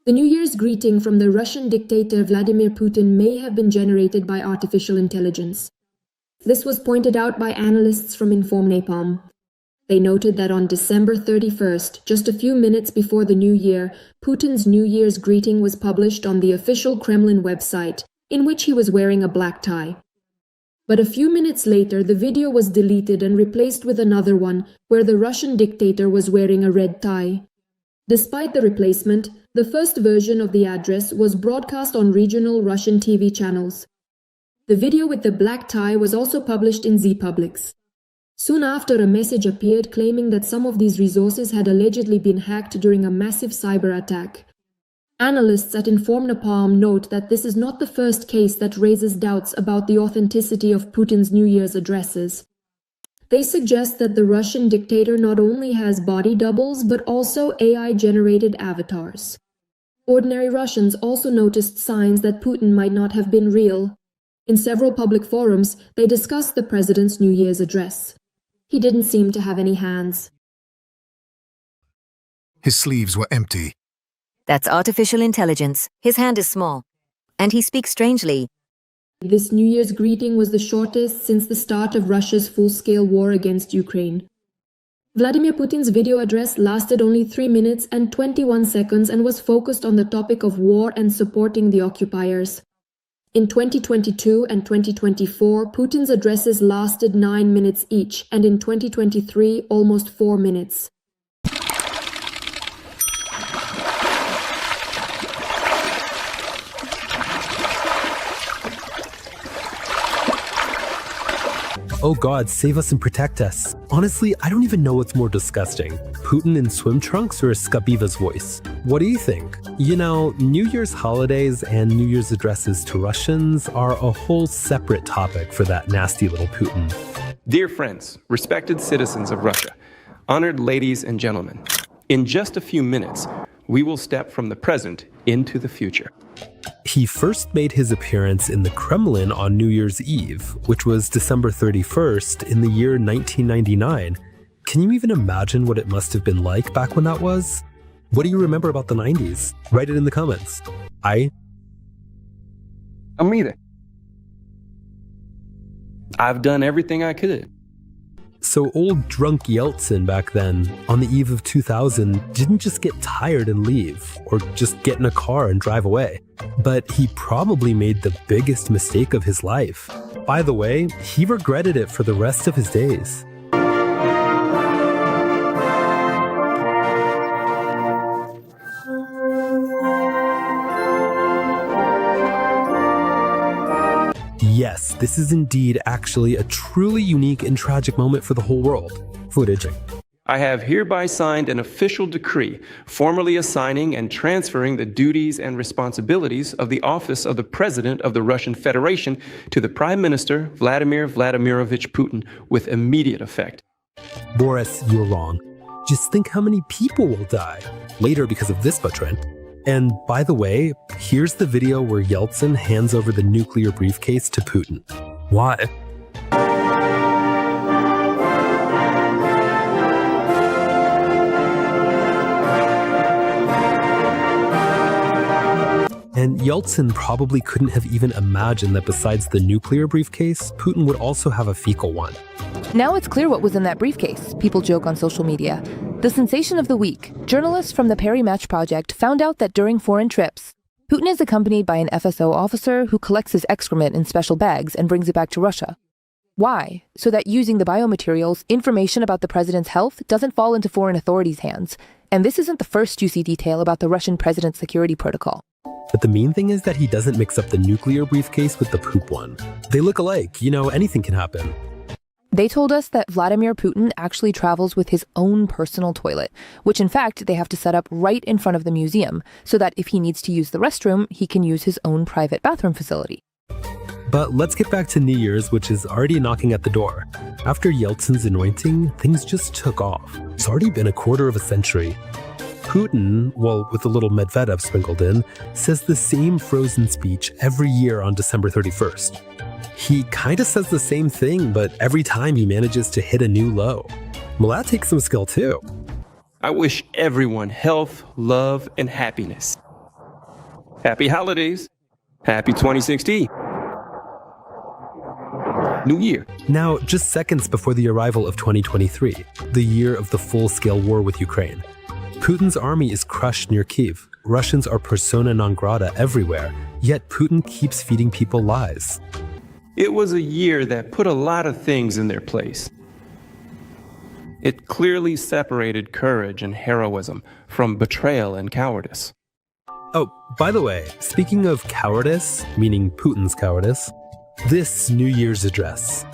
The New Year's greeting from the Russian dictator Vladimir Putin may have been generated by artificial intelligence. This was pointed out by analysts from Inform Napalm. They noted that on December 31st, just a few minutes before the New Year, Putin's New Year's greeting was published on the official Kremlin website, in which he was wearing a black tie. But a few minutes later, the video was deleted and replaced with another one, where the Russian dictator was wearing a red tie. Despite the replacement, the first version of the address was broadcast on regional Russian TV channels. The video with the black tie was also published in Z-Publics. Soon after, a message appeared claiming that some of these resources had allegedly been hacked during a massive cyber attack. Analysts at Inform Napalm note that this is not the first case that raises doubts about the authenticity of Putin's New Year's addresses. They suggest that the Russian dictator not only has body doubles but also AI-generated avatars. Ordinary Russians also noticed signs that Putin might not have been real. In several public forums, they discussed the president's New Year's address. He didn't seem to have any hands. His sleeves were empty. That's artificial intelligence. His hand is small. And he speaks strangely. This New Year's greeting was the shortest since the start of Russia's full-scale war against Ukraine. Vladimir Putin's video address lasted only 3 minutes and 21 seconds and was focused on the topic of war and supporting the occupiers. In 2022 and 2024, Putin's addresses lasted 9 minutes each, and in 2023, almost 4 minutes. Oh God, save us and protect us. Honestly, I don't even know what's more disgusting. Putin in swim trunks or Skabiva's voice? What do you think? You know, New Year's holidays and New Year's addresses to Russians are a whole separate topic for that nasty little Putin. Dear friends, respected citizens of Russia, honored ladies and gentlemen, in just a few minutes, we will step from the present into the future. He first made his appearance in the Kremlin on New Year's Eve, which was December 31st in the year 1999. Can you even imagine what it must have been like back when that was? What do you remember about the 90s? Write it in the comments. Amita, I've done everything I could. So old drunk Yeltsin back then, on the eve of 2000, didn't just get tired and leave, or just get in a car and drive away. But he probably made the biggest mistake of his life. By the way, he regretted it for the rest of his days. Yes, this is indeed actually a truly unique and tragic moment for the whole world. Footaging. I have hereby signed an official decree formally assigning and transferring the duties and responsibilities of the office of the President of the Russian Federation to the Prime Minister Vladimir Vladimirovich Putin with immediate effect. Boris, you're wrong. Just think how many people will die later because of this trend. And by the way, here's the video where Yeltsin hands over the nuclear briefcase to Putin. Why? And Yeltsin probably couldn't have even imagined that besides the nuclear briefcase, Putin would also have a fecal one. Now it's clear what was in that briefcase, people joke on social media. The sensation of the week, journalists from the Perry Match Project found out that during foreign trips, Putin is accompanied by an FSO officer who collects his excrement in special bags and brings it back to Russia. Why? So that using the biomaterials, information about the president's health doesn't fall into foreign authorities' hands. And this isn't the first juicy detail about the Russian president's security protocol. But the main thing is that he doesn't mix up the nuclear briefcase with the poop one. They look alike, you know, anything can happen. They told us that Vladimir Putin actually travels with his own personal toilet, which in fact they have to set up right in front of the museum, so that if he needs to use the restroom, he can use his own private bathroom facility. But let's get back to New Year's, which is already knocking at the door. After Yeltsin's anointing, things just took off. It's already been a quarter of a century. Putin, well, with a little Medvedev sprinkled in, says the same frozen speech every year on December 31st. He kinda says the same thing, but every time he manages to hit a new low. Well, that takes some skill too. I wish everyone health, love, and happiness. Happy holidays. Happy 2016. New Year. Now, just seconds before the arrival of 2023, the year of the full-scale war with Ukraine, Putin's army is crushed near Kyiv. Russians are persona non grata everywhere, yet Putin keeps feeding people lies. It was a year that put a lot of things in their place. It clearly separated courage and heroism from betrayal and cowardice. Oh, by the way, speaking of cowardice, meaning Putin's cowardice, this New Year's address.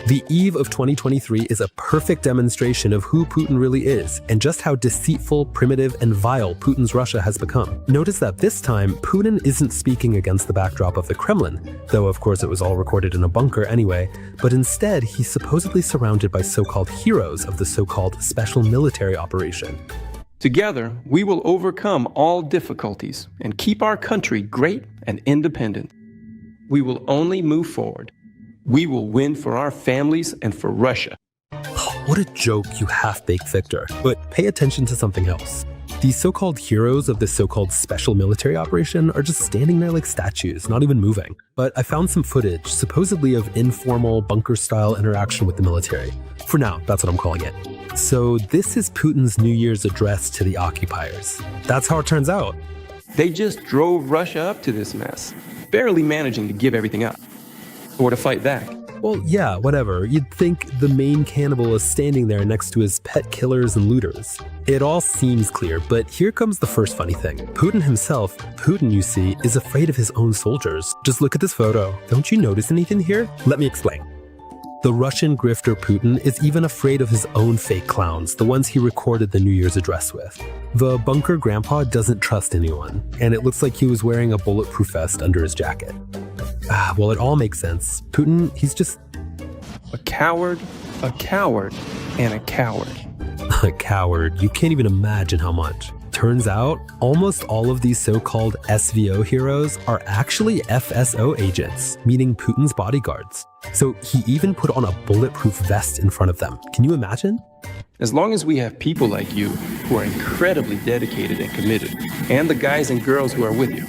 The eve of 2023 is a perfect demonstration of who Putin really is and just how deceitful, primitive, and vile Putin's Russia has become. Notice that this time, Putin isn't speaking against the backdrop of the Kremlin, though of course it was all recorded in a bunker anyway, but instead he's supposedly surrounded by so-called heroes of the so-called special military operation. Together, we will overcome all difficulties and keep our country great and independent. We will only move forward. We will win for our families and for Russia. What a joke, you half-baked Victor. But pay attention to something else. These so-called heroes of this so-called special military operation are just standing there like statues, not even moving. But I found some footage, supposedly of informal bunker-style interaction with the military. For now, that's what I'm calling it. So this is Putin's New Year's address to the occupiers. That's how it turns out. They just drove Russia up to this mess, barely managing to give everything up. Or to fight back. Well, yeah, whatever. You'd think the main cannibal is standing there next to his pet killers and looters. It all seems clear, but here comes the first funny thing. Putin himself, you see, is afraid of his own soldiers. Just look at this photo. Don't you notice anything here? Let me explain. The Russian grifter Putin is even afraid of his own fake clowns, the ones he recorded the New Year's address with. The bunker grandpa doesn't trust anyone, and it looks like he was wearing a bulletproof vest under his jacket. Well, it all makes sense. Putin, he's just... A coward, and a coward. A coward. You can't even imagine how much. Turns out, almost all of these so-called SVO heroes are actually FSO agents, meaning Putin's bodyguards. So he even put on a bulletproof vest in front of them. Can you imagine? As long as we have people like you who are incredibly dedicated and committed, and the guys and girls who are with you.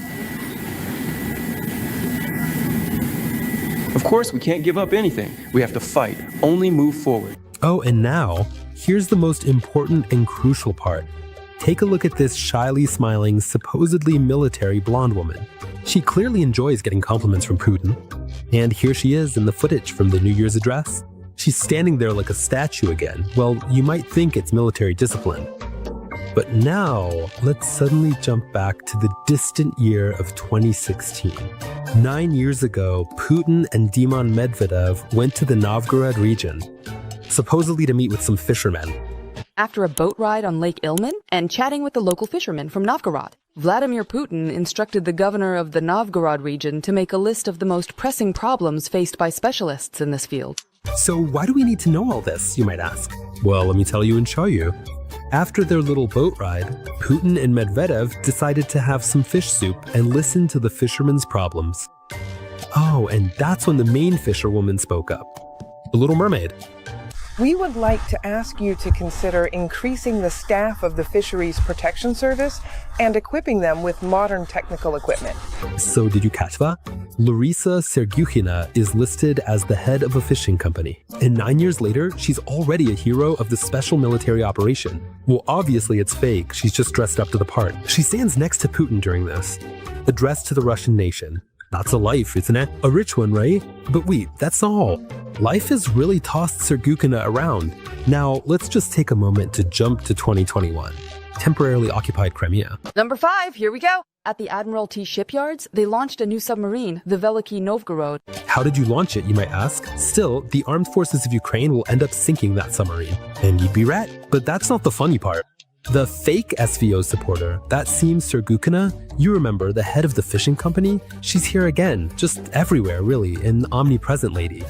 Of course, we can't give up anything. We have to fight, only move forward. Oh, and now, here's the most important and crucial part. Take a look at this shyly smiling, supposedly military blonde woman. She clearly enjoys getting compliments from Putin. And here she is in the footage from the New Year's address. She's standing there like a statue again. Well, you might think it's military discipline. But now, let's suddenly jump back to the distant year of 2016. 9 years ago, Putin and Dima Medvedev went to the Novgorod region, supposedly to meet with some fishermen. After a boat ride on Lake Ilmen and chatting with the local fishermen from Novgorod, Vladimir Putin instructed the governor of the Novgorod region to make a list of the most pressing problems faced by specialists in this field. So why do we need to know all this, you might ask? Well, let me tell you and show you. After their little boat ride, Putin and Medvedev decided to have some fish soup and listen to the fishermen's problems. Oh, and that's when the main fisherwoman spoke up. The Little Mermaid. We would like to ask you to consider increasing the staff of the Fisheries Protection Service and equipping them with modern technical equipment. So did you catch that? Larisa Sergyukhina is listed as the head of a fishing company. And 9 years later, she's already a hero of the special military operation. Well, obviously it's fake. She's just dressed up to the part. She stands next to Putin during this. Addressed to the Russian nation. That's a life, isn't it? A rich one, right? But wait, that's all. Life has really tossed Sergyukhina around. Now, let's just take a moment to jump to 2021. Temporarily occupied Crimea. Number 5, here we go. At the Admiralty shipyards, they launched a new submarine, the Veliki Novgorod. How did you launch it, you might ask? Still, the armed forces of Ukraine will end up sinking that submarine. And you'd be right. But that's not the funny part. The fake SVO supporter, that seems Sergyukhina, you remember, the head of the fishing company? She's here again, just everywhere really, an omnipresent lady.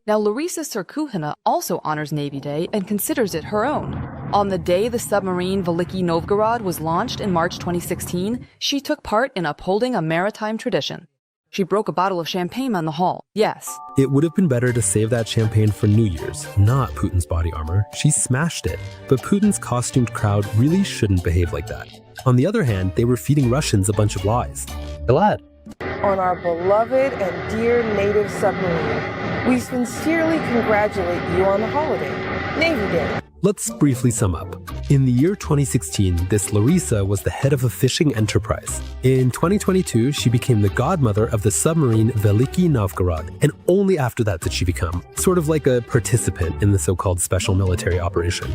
Now, Larisa Sergyukhina also honors Navy Day and considers it her own. On the day the submarine Veliki Novgorod was launched in March 2016, she took part in upholding a maritime tradition. She broke a bottle of champagne on the hull. Yes. It would have been better to save that champagne for New Year's, not Putin's body armor. She smashed it. But Putin's costumed crowd really shouldn't behave like that. On the other hand, they were feeding Russians a bunch of lies. Glad. On our beloved and dear native submarine. We sincerely congratulate you on the holiday, Navy Day. Let's briefly sum up. In the year 2016, this Larissa was the head of a fishing enterprise. In 2022, she became the godmother of the submarine Veliki Novgorod, and only after that did she become sort of like a participant in the so-called special military operation.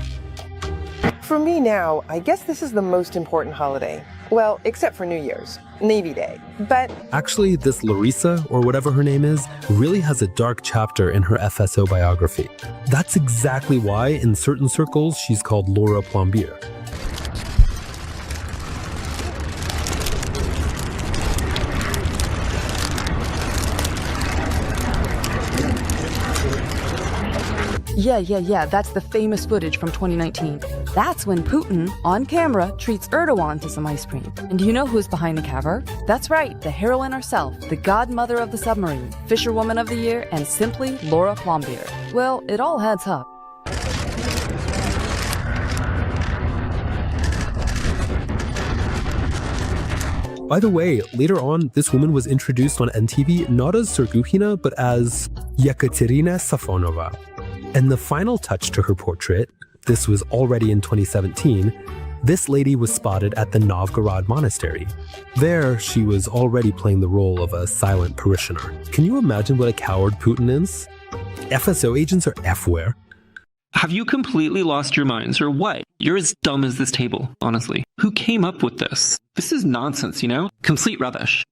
For me now, I guess this is the most important holiday. Well, except for New Year's, Navy Day. But actually, this Larissa, or whatever her name is, really has a dark chapter in her FSO biography. That's exactly why, in certain circles, she's called Laura Plombier. Yeah, that's the famous footage from 2019. That's when Putin, on camera, treats Erdogan to some ice cream. And do you know who's behind the cover? That's right, the heroine herself, the godmother of the submarine, Fisherwoman of the Year, and simply Laura Plombier. Well, it all adds up. By the way, later on, this woman was introduced on NTV not as Sergukhina, but as Yekaterina Safonova. And the final touch to her portrait, this was already in 2017, this lady was spotted at the Novgorod monastery. There, she was already playing the role of a silent parishioner. Can you imagine what a coward Putin is? FSO agents are everywhere. Have you completely lost your minds, or what? You're as dumb as this table, honestly. Who came up with this? This is nonsense, you know? Complete rubbish.